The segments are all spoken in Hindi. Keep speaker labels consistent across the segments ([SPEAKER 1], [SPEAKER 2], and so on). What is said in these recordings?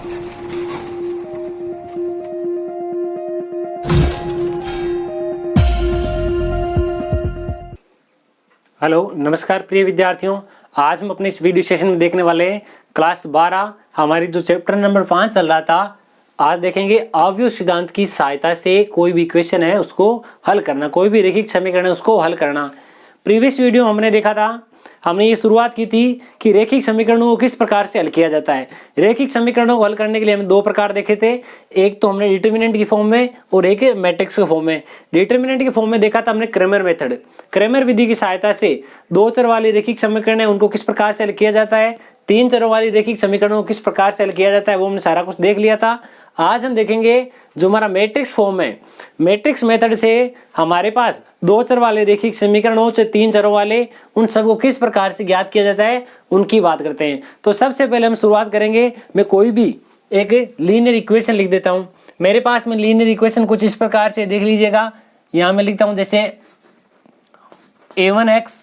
[SPEAKER 1] हेलो, नमस्कार प्रिय विद्यार्थियों। आज हम अपने इस वीडियो सेशन में देखने वाले हैं क्लास 12 हमारी जो चैप्टर नंबर 5 चल रहा था। आज देखेंगे अवयव सिद्धांत की सहायता से कोई भी इक्वेशन है उसको हल करना, कोई भी रैखिक समीकरण है उसको हल करना। प्रीवियस वीडियो हमने देखा था, हमने ये शुरुआत की थी कि रैखिक समीकरणों को किस प्रकार से हल किया जाता है। रैखिक समीकरणों को हल करने के लिए हमने दो प्रकार देखे थे, एक तो हमने डिटर्मिनेंट की फॉर्म में और एक मैट्रिक्स के फॉर्म में। डिटर्मिनेंट की फॉर्म में देखा था हमने क्रैमर मेथड, क्रैमर विधि की सहायता से दो चर वाले रैखिक समीकरण है उनको किस प्रकार से हल किया जाता है, तीन चरों वाली रैखिक समीकरणों को किस प्रकार से हल किया जाता है, वो हमने सारा कुछ देख लिया था। आज हम देखेंगे जो हमारा मैट्रिक्स फॉर्म है, मैट्रिक्स मेथड से हमारे पास दो चर वाले रैखिक समीकरण हो चाहे तीन चरों वाले, उन सबको किस प्रकार से ज्ञात किया जाता है उनकी बात करते हैं। तो सबसे पहले हम शुरुआत करेंगे, मैं कोई भी एक लीनियर इक्वेशन लिख देता हूं। मेरे पास में लीनियर इक्वेशन कुछ इस प्रकार से देख लीजिएगा, यहां मैं लिखता हूं जैसे a1x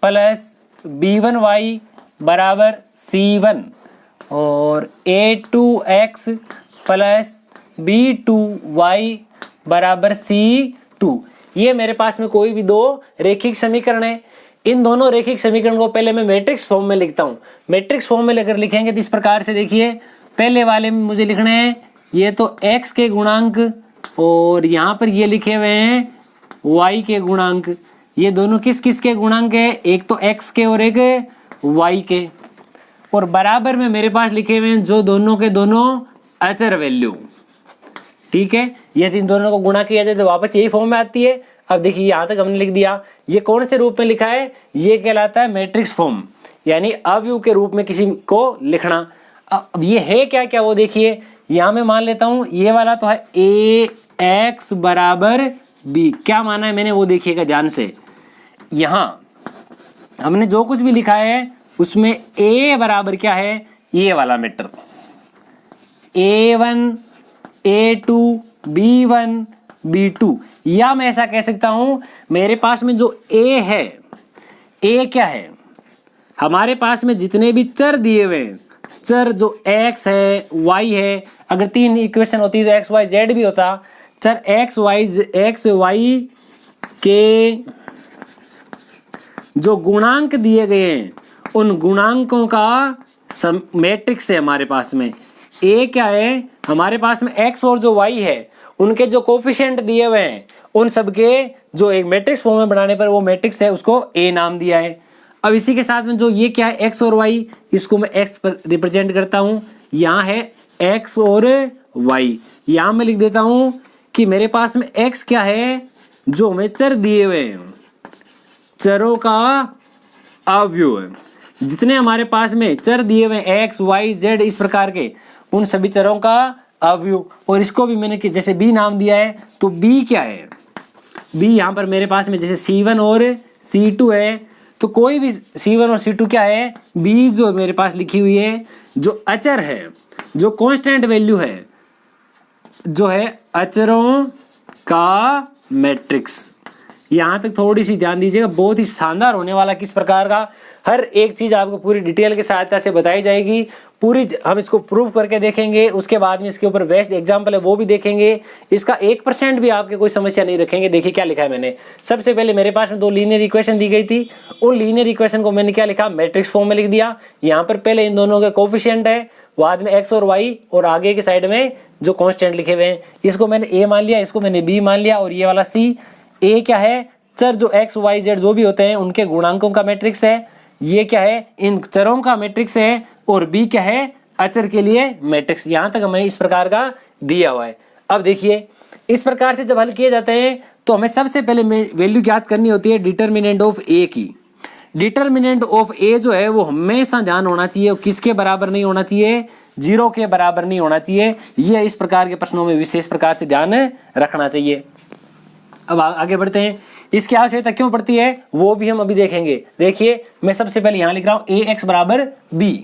[SPEAKER 1] प्लस b1y बराबर c1 और a2x प्लस b2y बराबर c2। ये मेरे पास में कोई भी दो रैखिक समीकरण है। इन दोनों रैखिक समीकरण को पहले मैं मैट्रिक्स फॉर्म में लिखता हूँ। मैट्रिक्स फॉर्म में लेकर लिखेंगे तो इस प्रकार से देखिए, पहले वाले में मुझे लिखना है ये तो x के गुणांक और यहाँ पर ये लिखे हुए हैं y के गुणांक। ये दोनों किस किस के गुणांक है, एक तो x के और एक y के, और बराबर में मेरे पास लिखे हुए हैं जो दोनों के दोनों अचर वैल्यू। ठीक है, ये इन दोनों को गुणा किया जाए तो वापस यही फॉर्म में आती है। अब देखिए यहाँ तक हमने लिख दिया, ये कौन से रूप में लिखा है, ये कहलाता है मैट्रिक्स फॉर्म, यानी अवयव के रूप में किसी को लिखना। अब ये है क्या क्या वो देखिए, यहाँ मैं मान लेता हूँ ये वाला तो है ax बराबर b। क्या माना है मैंने वो देखिएगा ध्यान से। यहाँ हमने जो कुछ भी लिखा है उसमें a बराबर क्या है, ये वाला matter a1 a2 b1 b2, या मैं ऐसा कह सकता हूं मेरे पास में जो a है, a क्या है, हमारे पास में जितने भी चर दिए हुए हैं, चर जो x है y है, अगर तीन इक्वेशन होती तो x y z भी होता, चर x y के जो गुणांक दिए गए हैं उन गुणांकों का मैट्रिक्स है हमारे पास में। a क्या है, हमारे पास में x और जो y है उनके जो कोफिशिएंट दिए हुए हैं उन सबके जो एक मैट्रिक्स फॉर्म में बनाने पर वो मैट्रिक्स है, उसको a नाम दिया है। अब इसी के साथ में जो ये क्या है x और y, इसको मैं x पर रिप्रेजेंट करता हूँ, यहाँ है x और y। यहाँ मैं लिख देता हूँ कि मेरे पास में x क्या है, जो हमें चर दिए हुए हैं, चरों का अवयव है। जितने हमारे पास में चर दिए हुए x y z इस प्रकार के, उन सभी चरों का अवयव। और इसको भी मैंने जैसे b नाम दिया है, तो b क्या है, b यहाँ पर मेरे पास में जैसे c1 और c2 है, तो कोई भी c1 और c2 क्या है, b जो मेरे पास लिखी हुई है जो अचर है, जो कांस्टेंट वैल्यू है, जो है अचरों का मैट्रिक्स। यहाँ तक थोड़ी सी ध्यान दीजिएगा, बहुत ही शानदार होने वाला किस प्रकार का, हर एक चीज आपको पूरी डिटेल के सहायता से बताई जाएगी। पूरी हम इसको प्रूव करके देखेंगे, उसके बाद में इसके ऊपर बेस्ट एग्जाम्पल है वो भी देखेंगे। इसका 1% भी आपके कोई समस्या नहीं रखेंगे। देखिए क्या लिखा है मैंने, सबसे पहले मेरे पास में दो लीनियर इक्वेशन दी गई थी, उन लीनियर इक्वेशन को मैंने क्या लिखा, मैट्रिक्स फॉर्म में लिख दिया। यहाँ पर पहले इन दोनों के कोफिशिएंट है, बाद में x और y, और आगे के साइड में जो कांस्टेंट लिखे हुए हैं, इसको मैंने a मान लिया, इसको मैंने b मान लिया, और ये वाला c। a क्या है, चर जो x y z जो भी होते हैं उनके गुणांकों का मैट्रिक्स है। ये क्या है, इन चरों का मैट्रिक्स है। और b क्या है, अचर के लिए मैट्रिक्स। यहाँ तक हमें इस प्रकार का दिया हुआ है। अब देखिए इस प्रकार से जब हल किए जाते हैं तो हमें सबसे पहले वैल्यू ज्ञात करनी होती है डिटर्मिनेंट ऑफ a की। डिटर्मिनेंट ऑफ a जो है वो हमेशा ध्यान होना चाहिए, किसके बराबर नहीं होना चाहिए, 0 के बराबर नहीं होना चाहिए। यह इस प्रकार के प्रश्नों में विशेष प्रकार से ध्यान रखना चाहिए। अब आगे बढ़ते हैं, इसकी आवश्यकता क्यों पड़ती है वो भी हम अभी देखेंगे। देखिए मैं सबसे पहले यहाँ लिख रहा हूँ ax बराबर b,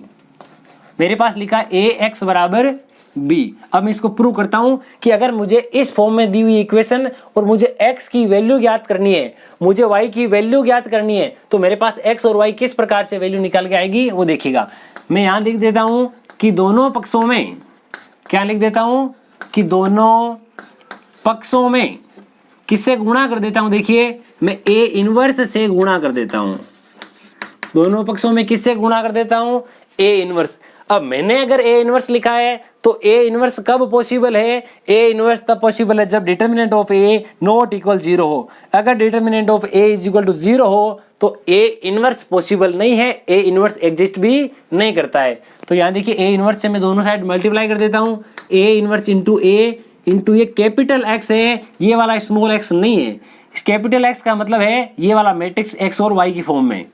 [SPEAKER 1] मेरे पास लिखा ax बराबर b। अब मैं इसको प्रूव करता हूं कि अगर मुझे इस फॉर्म में दी हुई इक्वेशन और मुझे x की वैल्यू ज्ञात करनी है, मुझे y की वैल्यू ज्ञात करनी है, तो मेरे पास x और y किस प्रकार से वैल्यू निकाल के आएगी वो देखिएगा। मैं यहां लिख देता हूं कि दोनों पक्षों में क्या लिख देता हूं कि दोनों पक्षों में किससे गुणा कर देता हूं, देखिए मैं ए इनवर्स से गुणा कर देता हूं, दोनों पक्षों में किससे गुणा कर देता हूं, ए इनवर्स। अब मैंने अगर ए इनवर्स लिखा है तो ए इनवर्स कब पॉसिबल है, ए इनवर्स तब पॉसिबल है जब determinant of A not equal 0 हो। अगर determinant of A is equal to 0 हो तो ए इनवर्स पॉसिबल नहीं है, ए इनवर्स एग्जिस्ट भी नहीं करता है। तो यहाँ देखिए ए इनवर्स से मैं दोनों साइड मल्टीप्लाई कर देता हूँ, ए इनवर्स इंटू ये कैपिटल एक्स है, ये वाला स्मॉल एक्स नहीं है। इस कैपिटल एक्स का मतलब है ये वाला मैट्रिक्स एक्स और वाई की फॉर्म में,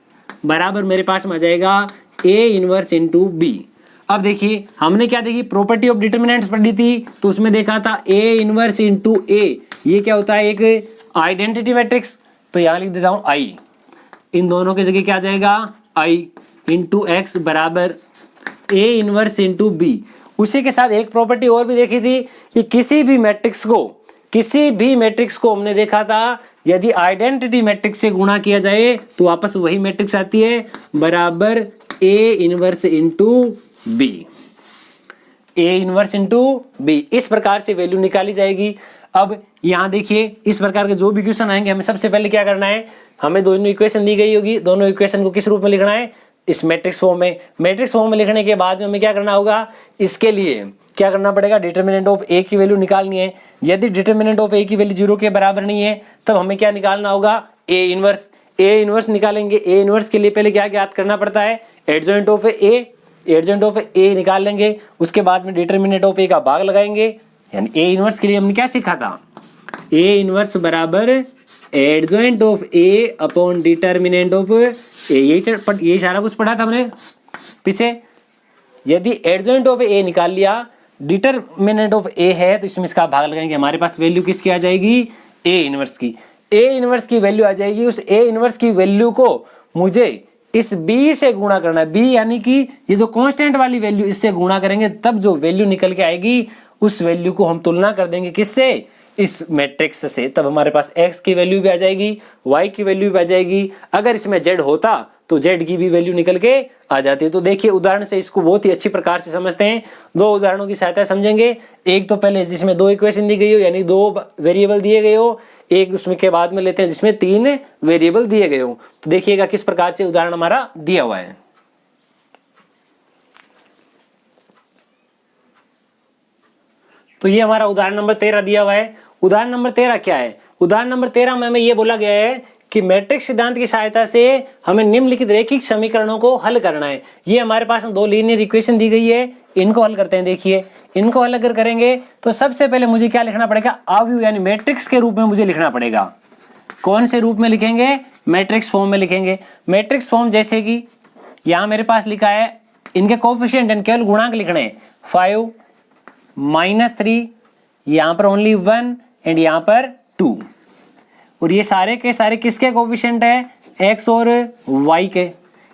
[SPEAKER 1] बराबर मेरे पास में आ जाएगा ए इनवर्स इंटू बी। अब देखिए हमने क्या देखी, प्रॉपर्टी ऑफ डिटर्मिनेंट्स पढ़ी थी, तो उसमें देखा था ए इनवर्स इंटू ए, ये क्या होता है, एक आइडेंटिटी मैट्रिक्स। तो यहाँ लिख देता हूँ आई, इन दोनों की जगह क्या आ जाएगा, आई इंटू एक्स बराबर ए इनवर्स इंटू बी। उसी के साथ एक प्रॉपर्टी और भी देखी थी कि किसी भी मैट्रिक्स को हमने देखा था यदि आइडेंटिटी मैट्रिक्स से गुणा किया जाए तो वापस वही मैट्रिक्स आती है, बराबर A inverse into B, A inverse into B. इस प्रकार से वैल्यू निकाली जाएगी। अब यहाँ देखिए इस प्रकार के जो भी क्वेश्चन आएंगे हमें सबसे पहले क्या करना है, हमें दोनों इक्वेशन दी गई होगी, दोनों इक्वेशन को किस रूप में लिखना है, इस मैट्रिक्स फॉर्म में। मैट्रिक्स फॉर्म में लिखने के बाद में हमें क्या करना होगा, इसके लिए क्या करना पड़ेगा, डिटर्मिनेंट ऑफ ए की वैल्यू निकालनी है। यदि डिटर्मिनेंट ऑफ ए की वैल्यू 0 के बराबर नहीं है तब हमें क्या निकालना होगा, ए इनवर्स। ए इनवर्स निकालेंगे, ए इनवर्स के लिए पहले क्या ज्ञात करना पड़ता है, adjoint of A, adjoint of A निकाल लेंगे, उसके बाद में डिटर्मिनेंट ऑफ ए का भाग लगाएंगे। यानी ए इनवर्स के लिए हमने क्या सीखा था, ए इनवर्स बराबर adjoint of A upon determinant of A, यही सारा कुछ पढ़ा था हमने पीछे। यदि एडजॉइंट ऑफ ए निकाल लिया, डिटर्मिनेंट ऑफ ए है तो इसमें इसका भाग लगाएंगे, हमारे पास वैल्यू किसकी आ जाएगी, ए इनवर्स की। ए इनवर्स की वैल्यू आ जाएगी, उस ए इनवर्स की वैल्यू को मुझे इस b से गुणा करना है, b यानी कि ये जो कांस्टेंट वाली वैल्यू, इससे गुणा करेंगे तब जो वैल्यू निकल के आएगी उस वैल्यू को हम तुलना कर देंगे किससे, इस मैट्रिक्स से। तब हमारे पास x की वैल्यू भी आ जाएगी, y की वैल्यू भी आ जाएगी। अगर इसमें z होता तो z की भी वैल्यू निकल के आ जाती है। तो देखिए उदाहरण से इसको बहुत ही अच्छी प्रकार से समझते हैं। दो उदाहरणों की सहायता समझेंगे। एक तो पहले जिसमें दो इक्वेशन दी गई हो, यानी दो वेरिएबल दिए गए हो, एक उसमें के बाद में लेते हैं जिसमें 3 वेरिएबल दिए गए हो। तो देखिएगा किस प्रकार से उदाहरण हमारा दिया हुआ है। तो ये हमारा उदाहरण नंबर 13 दिया हुआ है। उदाहरण नंबर 13 क्या है, उदाहरण नंबर 13 में हमें ये बोला गया है कि मैट्रिक्स सिद्धांत की सहायता से हमें निम्नलिखित रैखिक समीकरणों को हल करना है। ये हमारे पास दो लीनियर इक्वेशन दी गई है, इनको हल करते हैं। देखिए इनको हल अगर करेंगे तो सबसे पहले मुझे क्या लिखना पड़ेगा, अवयव यानी मैट्रिक्स के रूप में मुझे लिखना पड़ेगा। कौन से रूप में लिखेंगे, मैट्रिक्स फॉर्म में लिखेंगे। मैट्रिक्स फॉर्म जैसे कि यहाँ मेरे पास लिखा है, इनके कोएफिशिएंट एंड केवल गुणांक लिखने हैं, 5 -3, यहाँ पर ओनली 1 एंड यहाँ पर 2। और ये सारे के सारे किसके कोएफिशिएंट है, x और y के।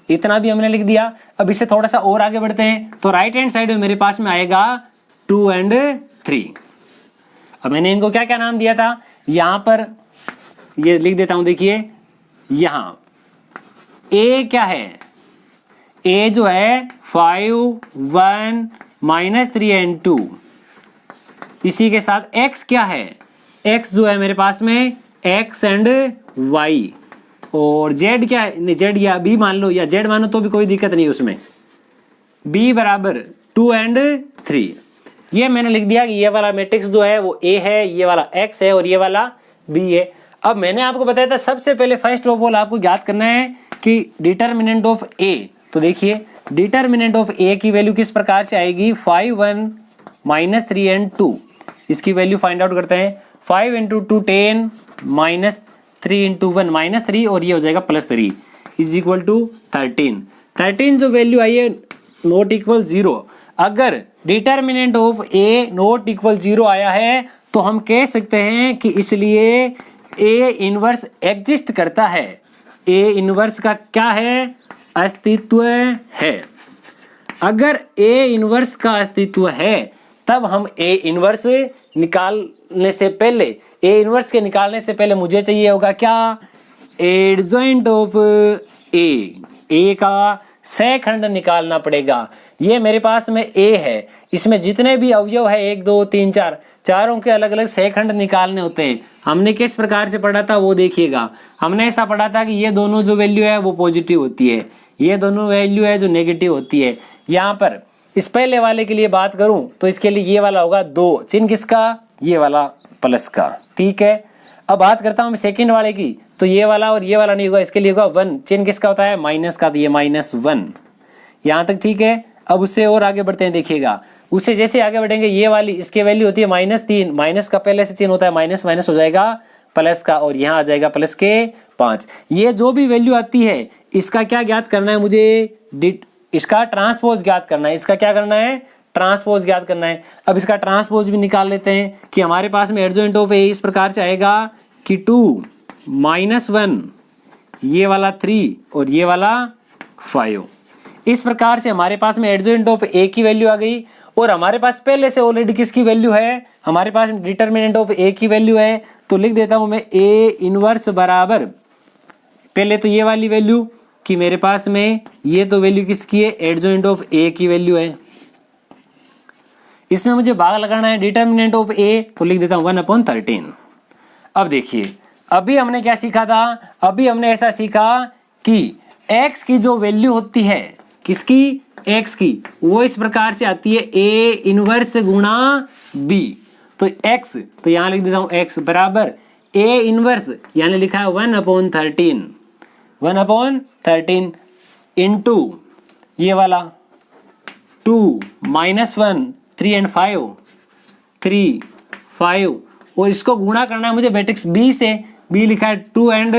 [SPEAKER 1] इतना भी हमने लिख दिया। अब इससे थोड़ा सा और आगे बढ़ते हैं तो राइट हैंड साइड में मेरे पास में आएगा 2 और 3। अब मैंने इनको क्या क्या नाम दिया था, यहाँ पर ये लिख देता हूं। देखिए यहाँ a क्या है, a जो है 5, 1, -3 एंड 2। इसी के साथ x क्या है, x जो है मेरे पास में x एंड y। और z क्या है, z या b मान लो, या z मानो तो भी कोई दिक्कत नहीं उसमें। b बराबर 2 और 3। ये मैंने लिख दिया कि ये वाला मैट्रिक्स जो है वो a है, ये वाला x है और ये वाला b है। अब मैंने आपको बताया था सबसे पहले फर्स्ट ऑफ ऑल आपको याद करना है कि डिटर्मिनेंट ऑफ a। तो देखिए डिटर्मिनेंट ऑफ a की वैल्यू किस प्रकार से आएगी, 5, 1, -3 एंड 2। इसकी वैल्यू फाइंड आउट करते हैं। 5 × 2 10, -3 × 1 -3 और ये हो जाएगा +3 = 13। 13 जो वैल्यू आई है नॉट इक्वल 0। अगर determinant of a not equal 0 आया है तो हम कह सकते हैं कि इसलिए a इनवर्स एग्जिस्ट करता है। a इनवर्स का क्या है, अस्तित्व है। अगर a इनवर्स का अस्तित्व है तब हम a इनवर्स निकालने से पहले, a इनवर्स के निकालने से पहले मुझे चाहिए होगा क्या, एडजॉइंट ऑफ a का सहखंड निकालना पड़ेगा। ये मेरे पास में a है, इसमें जितने भी अवयव है 1 2 3 4 चारों के अलग अलग सेकंड निकालने होते हैं। हमने किस प्रकार से पढ़ा था वो देखिएगा। हमने ऐसा पढ़ा था कि ये दोनों जो वैल्यू है वो पॉजिटिव होती है, ये दोनों वैल्यू है जो नेगेटिव होती है। यहाँ पर इस पहले वाले के लिए बात करूं तो इसके लिए ये वाला होगा 2, चिन्ह किसका, ये वाला प्लस का, ठीक है। अब बात करता हूं मैं सेकंड वाले की, तो ये वाला और ये वाला नहीं होगा, इसके लिए होगा 1, चिन्ह किसका होता है, माइनस का, तो ये -1। यहाँ तक ठीक है। अब उससे और आगे बढ़ते हैं, देखिएगा उससे जैसे आगे बढ़ेंगे ये वाली इसकी वैल्यू होती है -3, माइनस का पहले से चिन्ह होता है माइनस, माइनस हो जाएगा प्लस का और यहाँ आ जाएगा प्लस के 5। ये जो भी वैल्यू आती है इसका क्या ज्ञात करना है मुझे, इसका ट्रांसपोज ज्ञात करना है। इसका क्या करना है, ट्रांसपोज ज्ञात करना है। अब इसका ट्रांसपोज भी निकाल लेते हैं कि हमारे पास में एडजॉइंट ऑफ ए इस प्रकार से आएगा कि 2 -1 ये वाला 3 और ये वाला 5। इस प्रकार से हमारे पास में एडजॉइंट ऑफ ए की वैल्यू आ गई और हमारे पास पहले से ऑलरेडी किसकी वैल्यू है, हमारे पास डिटर्मिनेंट ऑफ ए की वैल्यू है। तो लिख देता हूं मैं ए इनवर्स बराबर, पहले तो ये वाली वैल्यू कि मेरे पास में ये तो वैल्यू किसकी है, एडजॉइंट ऑफ ए की वैल्यू है। इसमें मुझे भाग लगाना है डिटर्मिनेंट ऑफ ए, तो लिख देता हूं 1/13। अब देखिए अभी हमने क्या सीखा था, अभी हमने ऐसा सीखा कि x की जो वैल्यू होती है, किसकी, x की, वो इस प्रकार से आती है a इनवर्स गुणा b। तो x, तो यहां लिख देता हूं x बराबर a इनवर्स, यानी लिखा है 1/13, 1/13 इंटू ये वाला 2 -1 3 and 5 3 5 और इसको गुणा करना है मुझे मैट्रिक्स B से, B लिखा है 2 and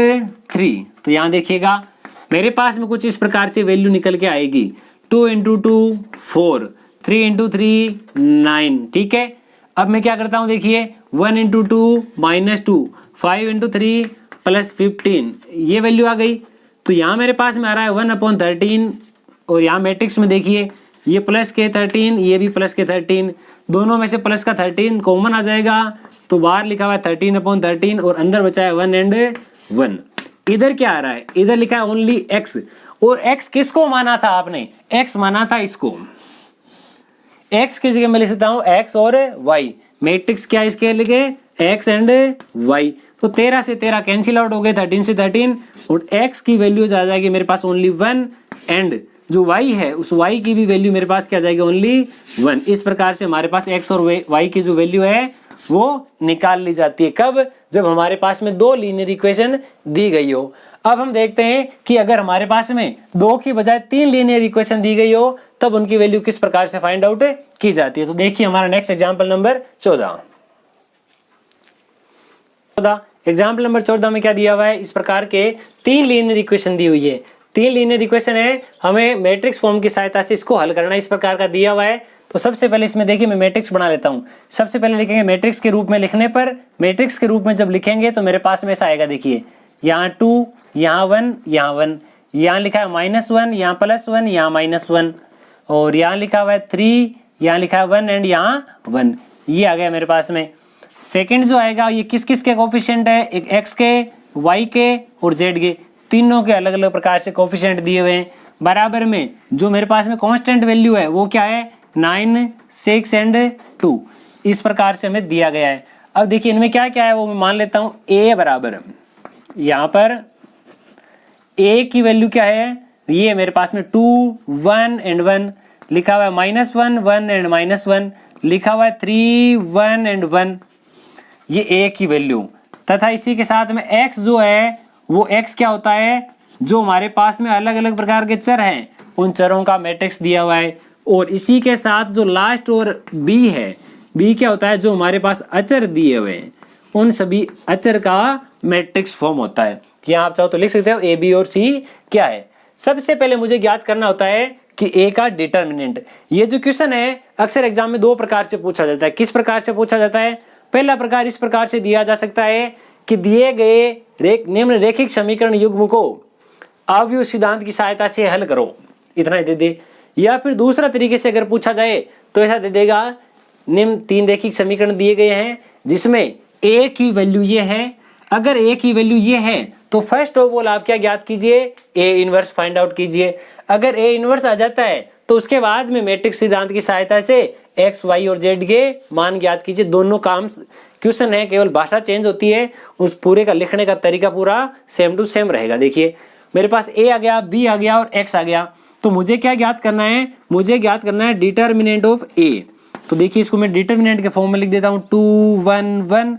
[SPEAKER 1] 3। तो यहाँ देखिएगा मेरे पास में कुछ इस प्रकार से वैल्यू निकल के आएगी, 2 × 2 4, 3 × 3 9, ठीक है। अब मैं क्या करता हूँ, देखिए 1 × 2 -2, 5 × 3 +15, ये वैल्यू आ गई। तो यहाँ मेरे पास में आ रहा है 1/13 और यहाँ मैट्रिक्स में देखिए ये प्लस के 13, ये भी प्लस के 13, दोनों में से प्लस का 13 कॉमन आ जाएगा। तो बाहर लिखा हुआ है 13/13 और अंदर बचा है 1 and 1। इधर क्या आ रहा है, इधर लिखा है ओनली x, और x किसको माना था आपने, x माना था इसको। x की जगह मैं लिख सकता हूँ x और y, मैट्रिक्स क्या इसके लिखे x and y। तो 13 से 13 कैंसिल आउट हो गए, 13 से 13 और x की वैल्यू आ जाएगी मेरे पास ओनली 1 एंड जो y है उस y की भी वैल्यू मेरे पास क्या जाएगी, ओनली 1। इस प्रकार से हमारे पास x और y की जो वैल्यू है वो निकाल ली जाती है। कब, जब हमारे पास में 2 लीनियर इक्वेशन दी गई हो। अब हम देखते हैं कि अगर हमारे पास में 2 की बजाय 3 लीनियर इक्वेशन दी गई हो तब उनकी वैल्यू किस प्रकार से फाइंड आउट की जाती है। तो देखिए हमारा next example number 14। Example number 14 में क्या दिया हुआ है, इस प्रकार के 3 लीनियर इक्वेशन दी हुई है। 3 लीनियर इक्वेशन है, हमें मैट्रिक्स फॉर्म की सहायता से इसको हल करना इस प्रकार का दिया हुआ है। तो सबसे पहले इसमें देखिए मैं मैट्रिक्स बना लेता हूँ। सबसे पहले लिखेंगे मैट्रिक्स के रूप में, लिखने पर मैट्रिक्स के रूप में जब लिखेंगे तो मेरे पास में ऐसा आएगा, देखिए यहाँ 2, यहाँ 1, यहाँ 1, यहाँ लिखा है -1, यहाँ +1, यहाँ -1 और यहाँ लिखा हुआ है 3, यहाँ लिखा है 1 एंड यहाँ 1, ये आ गया मेरे पास में। सेकंड जो आएगा ये किस किस के कोफिशिएंट है, एक x के, y के और z के, तीनों के अलग अलग प्रकार से कोफिशिएंट दिए हुए हैं। बराबर में जो मेरे पास में कांस्टेंट वैल्यू है वो क्या है, 9, 6 एंड 2, इस प्रकार से हमें दिया गया है। अब देखिए इनमें क्या क्या है वो मैं मान लेता हूँ। a बराबर, यहाँ पर a की वैल्यू क्या है, ये मेरे पास में 2, 1 एंड 1 लिखा हुआ है, -1, 1 एंड -1 लिखा हुआ है, 3, 1 एंड 1, ये a की वैल्यू। तथा इसी के साथ में x जो है वो x क्या होता है, जो हमारे पास में अलग अलग प्रकार के चर हैं उन चरों का मैट्रिक्स दिया हुआ है। और इसी के साथ जो लास्ट और b है, b क्या होता है, जो हमारे पास अचर दिए हुए हैं उन सभी अचर का मैट्रिक्स फॉर्म होता है। कि आप चाहो तो लिख सकते हो a, b और c क्या है। सबसे पहले मुझे ज्ञात करना होता है कि a का डिटर्मिनेंट। ये जो क्वेश्चन है अक्सर एग्जाम में 2 प्रकार से पूछा जाता है। किस प्रकार से पूछा जाता है, पहला प्रकार इस प्रकार से दिया जा सकता है कि दिए गए निम्न रेखिक समीकरण युग्म को अवयव सिद्धांत की सहायता से हल करो, इतना ही दे दे। या फिर दूसरा तरीके से अगर पूछा जाए तो ऐसा दे देगा, निम्न 3 रेखिक समीकरण दिए गए हैं जिसमें a की वैल्यू ये है। अगर a की वैल्यू ये है तो फर्स्ट ऑफ ऑल आप क्या ज्ञात कीजिए, a इनवर्स फाइंड आउट कीजिए। अगर a इनवर्स आ जाता है तो उसके बाद में मैट्रिक्स सिद्धांत की सहायता से एक्स वाई और जेड के मान ज्ञात कीजिए। दोनों काम क्वेश्चन है, केवल भाषा चेंज होती है, उस पूरे का लिखने का तरीका पूरा सेम टू सेम रहेगा। देखिए मेरे पास ए आ गया, बी आ गया और एक्स आ गया, तो मुझे क्या ज्ञात करना है, मुझे ज्ञात करना है डिटर्मिनेंट ऑफ ए। तो देखिए इसको मैं डिटर्मिनेंट के फॉर्म में लिख देता हूँ 2 1 1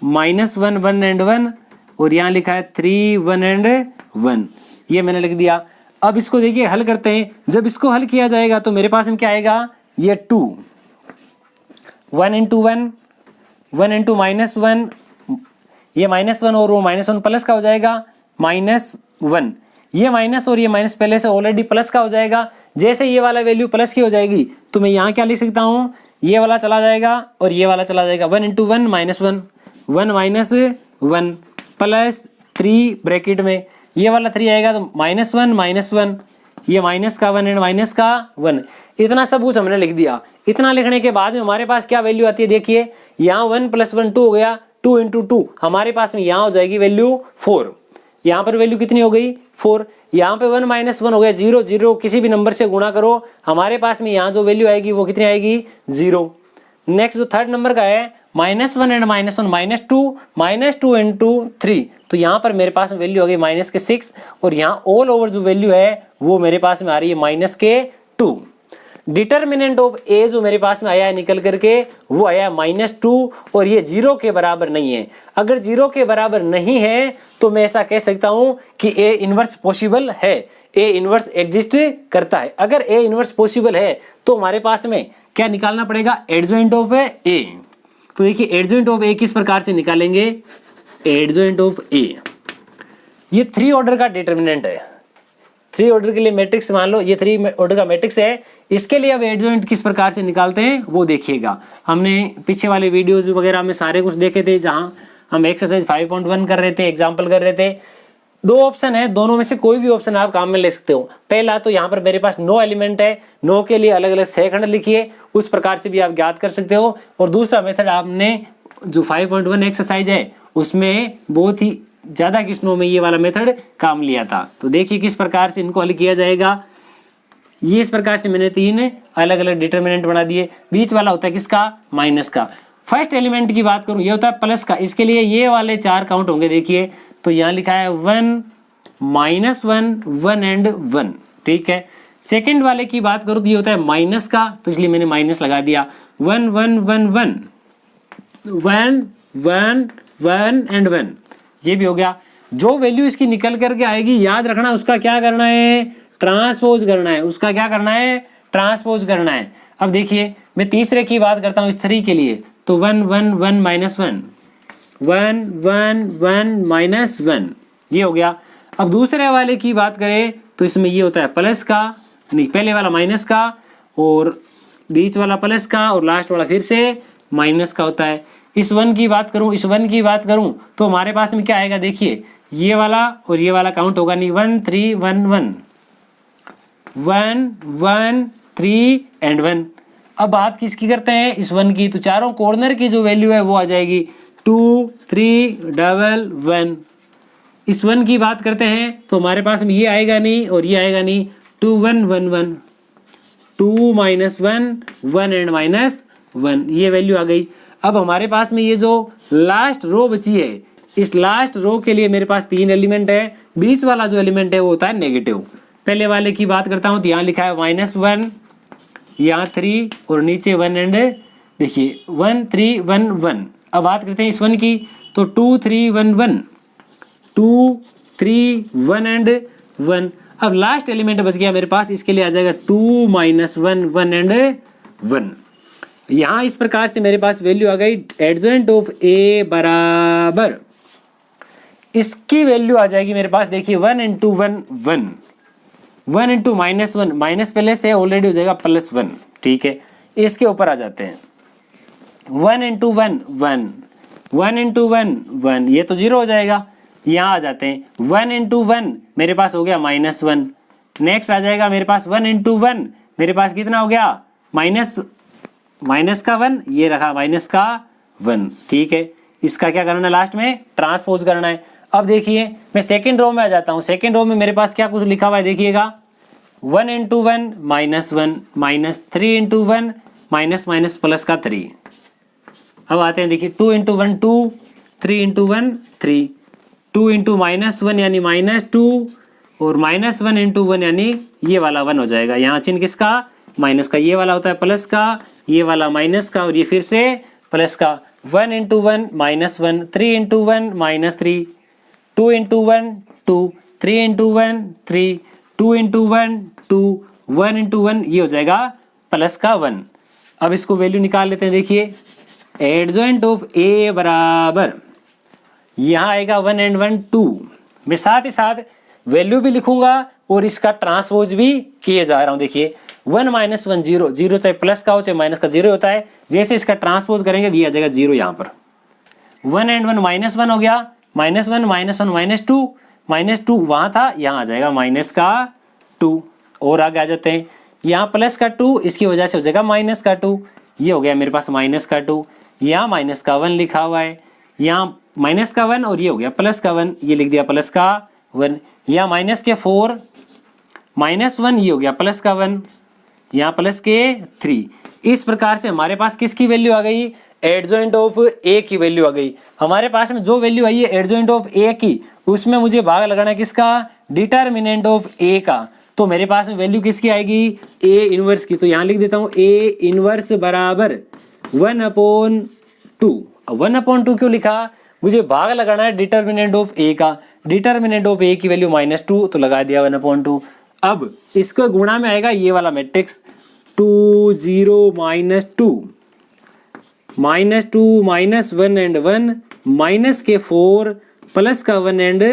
[SPEAKER 1] -1 1 एंड 1 और यहाँ लिखा है 3 1 एंड 1, ये मैंने लिख दिया। अब इसको देखिए हल करते हैं। जब इसको हल किया जाएगा तो मेरे पास में क्या आएगा, ये 2 1 इंटू 1 1 इंटू -1, ये -1 और वो -1 प्लस का हो जाएगा -1, ये माइनस और ये माइनस पहले से ऑलरेडी प्लस का हो जाएगा। जैसे ये वाला वैल्यू प्लस की हो जाएगी तो मैं यहाँ क्या लिख सकता हूँ, ये वाला चला जाएगा और ये वाला चला जाएगा। 1 इंटू 1 -1 1 -1 प्लस 3 ब्रैकेट में ये वाला 3 आएगा तो -1 -1, ये माइनस का 1 एंड माइनस का 1। इतना सब कुछ हमने लिख दिया। इतना लिखने के बाद में हमारे पास क्या वैल्यू आती है, देखिए यहाँ 1 + 1 2 हो गया, 2 इंटू 2 हमारे पास में यहाँ हो जाएगी वैल्यू 4। यहाँ पर वैल्यू कितनी हो गई 4। यहाँ पे 1 - 1 हो गया 0 0, किसी भी नंबर से गुणा करो हमारे पास में यहाँ जो वैल्यू आएगी वो कितनी आएगी 0। नेक्स्ट जो थर्ड नंबर का है -1 एंड -1 -2 इंटू 3, तो यहाँ पर मेरे पास में वैल्यू आ गई -6 और यहाँ ऑल ओवर जो वैल्यू है वो मेरे पास में आ रही है -2। डिटर्मिनेंट ऑफ ए जो मेरे पास में आया है निकल करके वो आया -2 और ये 0 के बराबर नहीं है। अगर 0 के बराबर नहीं है तो मैं ऐसा कह सकता हूं कि ए इनवर्स पॉसिबल है, ए इनवर्स एग्जिस्ट करता है। अगर ए इनवर्स पॉसिबल है तो हमारे पास में क्या निकालना पड़ेगा, एडजॉइंट ऑफ ए। तो देखिए एडजॉइंट ऑफ ए किस प्रकार से निकालेंगे, एडजॉइंट ऑफ ए ये 3 ऑर्डर का डिटर्मिनेंट है। 3 ऑर्डर के लिए मैट्रिक्स मान लो ये 3 ऑर्डर का मैट्रिक्स है, इसके लिए अब एडजॉइंट किस प्रकार से निकालते हैं वो देखिएगा। हमने पीछे वाले वीडियोस वगैरह में सारे कुछ देखे थे, जहां हम एक्सरसाइज 5.1 कर रहे थे, एग्जाम्पल कर रहे थे। 2 ऑप्शन है, दोनों में से कोई भी ऑप्शन आप काम में ले सकते हो। पहला तो यहाँ पर मेरे पास 9 एलिमेंट है, 9 के लिए अलग अलग सहखंड लिखिए, उस प्रकार से भी आप ज्ञात कर सकते हो। और दूसरा मेथड आपने जो 5.1 एक्सरसाइज है उसमें बहुत ही ज्यादा क्वेश्चनों में ये वाला मेथड काम लिया था। तो देखिए किस प्रकार से इनको हल किया जाएगा। ये इस प्रकार से मैंने 3 अलग अलग डिटर्मिनेंट बना दिए। बीच वाला होता है किसका, माइनस का। फर्स्ट एलिमेंट की बात करूं ये होता है प्लस का, इसके लिए ये वाले 4 काउंट होंगे। देखिए तो यहाँ लिखा है 1 -1 1 एंड 1, ठीक है। सेकंड वाले की बात करूं तो ये होता है माइनस का, तो इसलिए मैंने माइनस लगा दिया। 1 1 1 1 1 1 1 एंड 1, ये भी हो गया। जो वैल्यू इसकी निकल करके आएगी याद रखना, उसका क्या करना है, ट्रांसपोज करना है। उसका क्या करना है, ट्रांसपोज करना है। अब देखिए मैं तीसरे की बात करता हूँ इस 3 के लिए, तो 1 1 1 -1 1 1 1 -1, ये हो गया। अब दूसरे वाले की बात करें तो इसमें ये होता है प्लस का, नहीं पहले वाला माइनस का और बीच वाला प्लस का और लास्ट वाला फिर से माइनस का होता है। इस 1 की बात करूं, इस 1 की बात करूं तो हमारे पास में क्या आएगा, देखिए ये वाला और ये वाला काउंट होगा नहीं। 1 3 1 1 1 1 3 एंड 1। अब बात किसकी करते हैं, इस 1 की, तो चारों कॉर्नर की जो वैल्यू है वो आ जाएगी 2 3 1 1। इस 1 की बात करते हैं तो हमारे पास में ये आएगा नहीं और ये आएगा नहीं। 2 1 1 1 2 -1 1 एंड -1, ये वैल्यू आ गई। अब हमारे पास में ये जो लास्ट रो बची है, इस लास्ट रो के लिए मेरे पास 3 एलिमेंट है। बीच वाला जो एलिमेंट है वो होता है नेगेटिव। पहले वाले की बात करता हूँ तो यहाँ लिखा है -1, यहाँ 3 और नीचे 1 एंड देखिए 1 3 1 1। अब बात करते हैं इस 1 की, तो 2 3 1 1 2 3 1 एंड 1। अब लास्ट एलिमेंट बच गया मेरे पास, इसके लिए आ जाएगा 2 -1 1 एंड 1। यहाँ इस प्रकार से मेरे पास वैल्यू आ गई। एडजॉइंट ऑफ ए बराबर इसकी वैल्यू आ जाएगी मेरे पास, देखिए 1 इंटू 1 1 1 इंटू -1, माइनस पहले से ऑलरेडी हो जाएगा +1, ठीक है। इसके ऊपर आ जाते हैं 1 इंटू 1 1 1 इंटू 1 1, ये तो 0 हो जाएगा। यहाँ आ जाते हैं 1 इंटू 1 मेरे पास हो गया -1। नेक्स्ट आ जाएगा मेरे पास 1 इंटू 1, मेरे पास कितना हो गया, माइनस का 1, ये रखा माइनस का 1, ठीक है। इसका क्या करना है, लास्ट में ट्रांसपोज करना है। अब देखिए मैं सेकंड रो में आ जाता हूँ। सेकंड रो में मेरे पास क्या कुछ लिखा हुआ है, देखिएगा 1 into 1 minus 1 minus 3 into 1 minus minus plus का 3। अब आते हैं, देखिए 2 इंटू 1 2, 3 इंटू 1 3, 2 इंटू माइनस 1 यानी माइनस 2, और माइनस 1 इंटू 1 यानी ये वाला 1 हो जाएगा। यहाँ चिन्ह किसका? माइनस का। ये वाला होता है प्लस का, ये वाला माइनस का, और ये फिर से प्लस का। 1 into 1 minus 1, 3 into 1 minus 3, 2 into 1 2, 3 into 1 3, 2 into 1 2, 1 into 1 ये हो जाएगा प्लस का 1। अब इसको वैल्यू निकाल लेते हैं। देखिए एडजॉइंट ऑफ ए बराबर, यहाँ आएगा 1 एंड 1 2। मैं साथ ही साथ वैल्यू भी लिखूंगा और इसका ट्रांसपोज भी किए जा रहा हूँ। देखिए 1 माइनस 1 0, 0 चाहे प्लस का हो चाहे माइनस का 0 होता है। जैसे इसका ट्रांसपोज करेंगे दिया जाएगा 0। यहाँ पर 1 एंड 1 माइनस 1 हो गया, माइनस 1 माइनस 1 माइनस 2 वहां था, यहाँ आ जाएगा माइनस का 2। और आगे आ जाते हैं, यहाँ प्लस का 2 इसकी वजह से हो जाएगा माइनस का 2। ये हो गया मेरे पास माइनस का 2। यहाँ माइनस का 1 लिखा हुआ है, यहाँ माइनस का 1 और ये हो गया प्लस का 1, ये लिख दिया प्लस का 1। यहाँ माइनस के 4 माइनस 1 ये हो गया प्लस का 1, यहाँ प्लस के 3। इस प्रकार से हमारे पास किसकी वैल्यू आ गई? एडजॉइंट ऑफ ए की वैल्यू आ गई। हमारे पास में जो वैल्यू आई है एडजॉइंट ऑफ ए की, उसमें मुझे भाग लगाना है किसका? डिटर्मिनेंट ऑफ ए का। तो मेरे पास में वैल्यू किसकी आएगी? ए इनवर्स की। तो यहाँ लिख देता हूँ ए इनवर्स बराबर 1/2। 1/2 क्यों लिखा? मुझे भाग लगाना है डिटर्मिनेंट ऑफ ए का। डिटर्मिनेंट ऑफ ए की वैल्यू -2, तो लगा दिया 1/2। अब इसको गुणा में आएगा ये वाला मैट्रिक्स 2 0 -2 -2 -1 एंड 1 माइनस के 4 प्लस का 1 एंड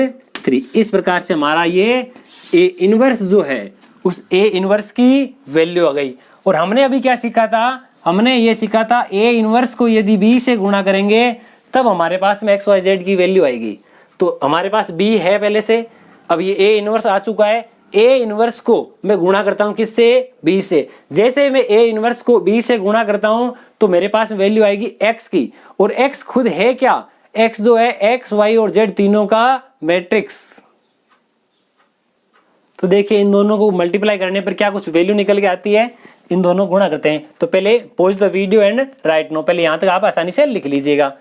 [SPEAKER 1] 3। इस प्रकार से हमारा ये ए इनवर्स जो है उस ए इनवर्स की वैल्यू आ गई। और हमने अभी क्या सीखा था? हमने ये सीखा था ए इनवर्स को यदि बी से गुणा करेंगे तब हमारे पास में एक्स वाई जेड की वैल्यू आएगी। तो हमारे पास बी है पहले से, अब ये ए इनवर्स आ चुका है। ए इनवर्स को मैं गुणा करता हूं किससे? बी से। जैसे मैं ए इनवर्स को बी से गुणा करता हूं तो मेरे पास वैल्यू आएगी एक्स की। और एक्स खुद है क्या? एक्स जो है एक्स वाई और जेड तीनों का मैट्रिक्स। तो देखिए इन दोनों को मल्टीप्लाई करने पर क्या कुछ वैल्यू निकल के आती है। इन दोनों को गुणा करते हैं। तो पहले pause the video and write no. पहले यहां तक आप आसानी से लिख लीजिएगा।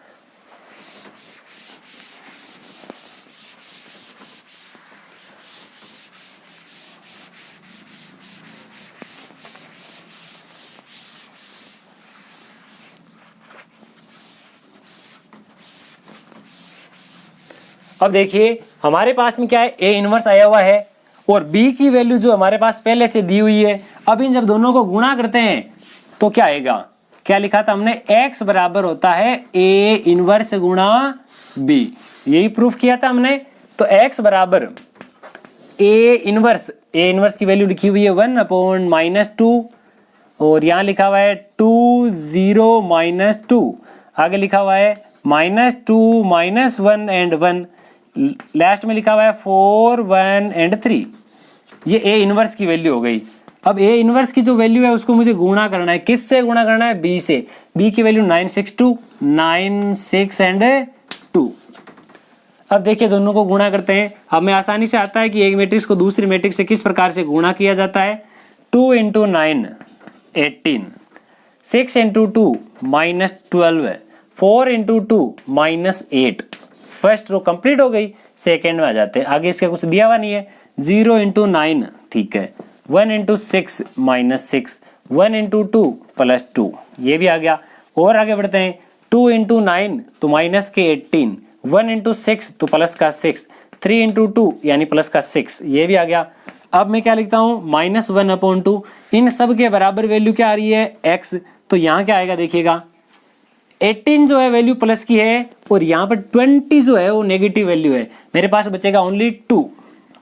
[SPEAKER 1] अब देखिए हमारे पास में क्या है? ए इनवर्स आया हुआ है और बी की वैल्यू जो हमारे पास पहले से दी हुई है। अब इन जब दोनों को गुणा करते हैं तो क्या आएगा? क्या लिखा था हमने? एक्स बराबर होता है ए इनवर्स गुणा बी। यही प्रूफ किया था हमने। तो एक्स बराबर ए इनवर्स की वैल्यू लिखी हुई है 1/-2 और यहाँ लिखा हुआ है 2 0 -2। आगे लिखा हुआ है -2 -1 एंड 1। लास्ट में लिखा हुआ है 4 1 एंड 3। ये ए इनवर्स की वैल्यू हो गई। अब ए इनवर्स की जो वैल्यू है उसको मुझे गुणा करना है। किससे गुणा करना है? बी से। बी की वैल्यू 9 6 एंड 2। अब देखिए दोनों को गुणा करते हैं। हमें आसानी से आता है कि एक मैट्रिक्स को दूसरी मैट्रिक्स से किस प्रकार से गुणा किया जाता है। 2 × 9 18, 6 × 2 -12, 4 × 2 -8। फर्स्ट रो कंप्लीट हो गई। सेकेंड में आ जाते हैं। आगे इसका कुछ दिया हुआ नहीं है। 0 × 9 ठीक है, 1 × 6 -6, 1 × 2 +2 ये भी आ गया। और आगे बढ़ते हैं। 2 × 9 तो माइनस के 18, 1 × 6 तो प्लस का 6, 3 × 2 यानी प्लस का 6 ये भी आ गया। अब मैं क्या लिखता हूँ? -1/2। इन सब के बराबर वैल्यू क्या आ रही है? x। तो यहाँ क्या आएगा देखिएगा, 18 जो है वैल्यू प्लस की है और यहाँ पर 20 जो है वो नेगेटिव वैल्यू है। मेरे पास बचेगा ओनली 2,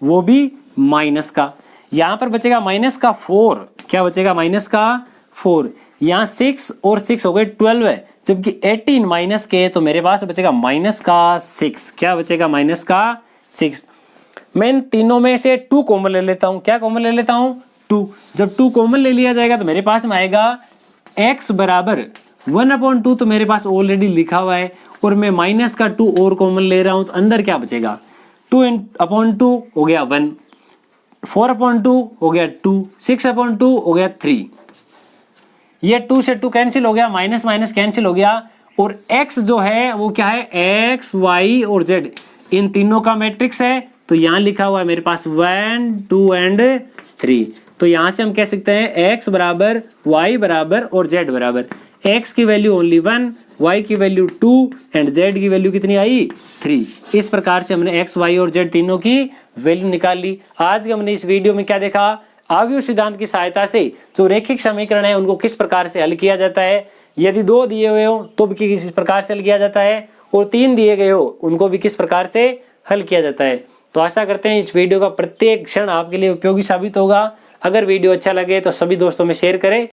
[SPEAKER 1] वो भी माइनस का। यहाँ पर बचेगा माइनस का 4। क्या बचेगा? माइनस का 4। यहाँ 6 और 6 हो गए 12 है, जबकि 18 माइनस के, तो मेरे पास बचेगा माइनस का 6। क्या बचेगा? माइनस का 6। मैं इन तीनों में से 2 कॉमन ले लेता हूँ। क्या कॉमन ले लेता हूँ? 2। जब 2 कॉमन ले लिया जाएगा तो मेरे पास में आएगा x बराबर 1/2। तो मेरे पास ऑलरेडी लिखा हुआ है और मैं माइनस का 2 और कॉमन ले रहा हूँ तो अंदर क्या बचेगा? 2/2 हो गया 1, 4/2 हो गया 2, 6/2 हो गया 3। ये 2 से 2 कैंसिल हो गया, माइनस माइनस कैंसिल हो गया, और x जो है वो क्या है, x, y और z इन तीनों का मैट्रिक्स है। तो यहाँ लिखा हुआ है मेरे पास 1, 2 एंड 3। तो यहाँ से हम कह सकते हैं x बराबर, y बराबर और z बराबर। x की वैल्यू ओनली 1, y की वैल्यू 2 एंड z की वैल्यू कितनी आई, 3। इस प्रकार से हमने x, y और z तीनों की वैल्यू निकाल ली। आज हमने इस वीडियो में क्या देखा, आव्यूह सिद्धांत की सहायता से जो रैखिक समीकरण है उनको किस प्रकार से हल किया जाता है। यदि 2 दिए हुए हो तो भी किस प्रकार से हल किया जाता है, और 3 दिए गए हो उनको भी किस प्रकार से हल किया जाता है। तो आशा करते हैं इस वीडियो का प्रत्येक क्षण आपके लिए उपयोगी साबित होगा। अगर वीडियो अच्छा लगे तो सभी दोस्तों में शेयर करें।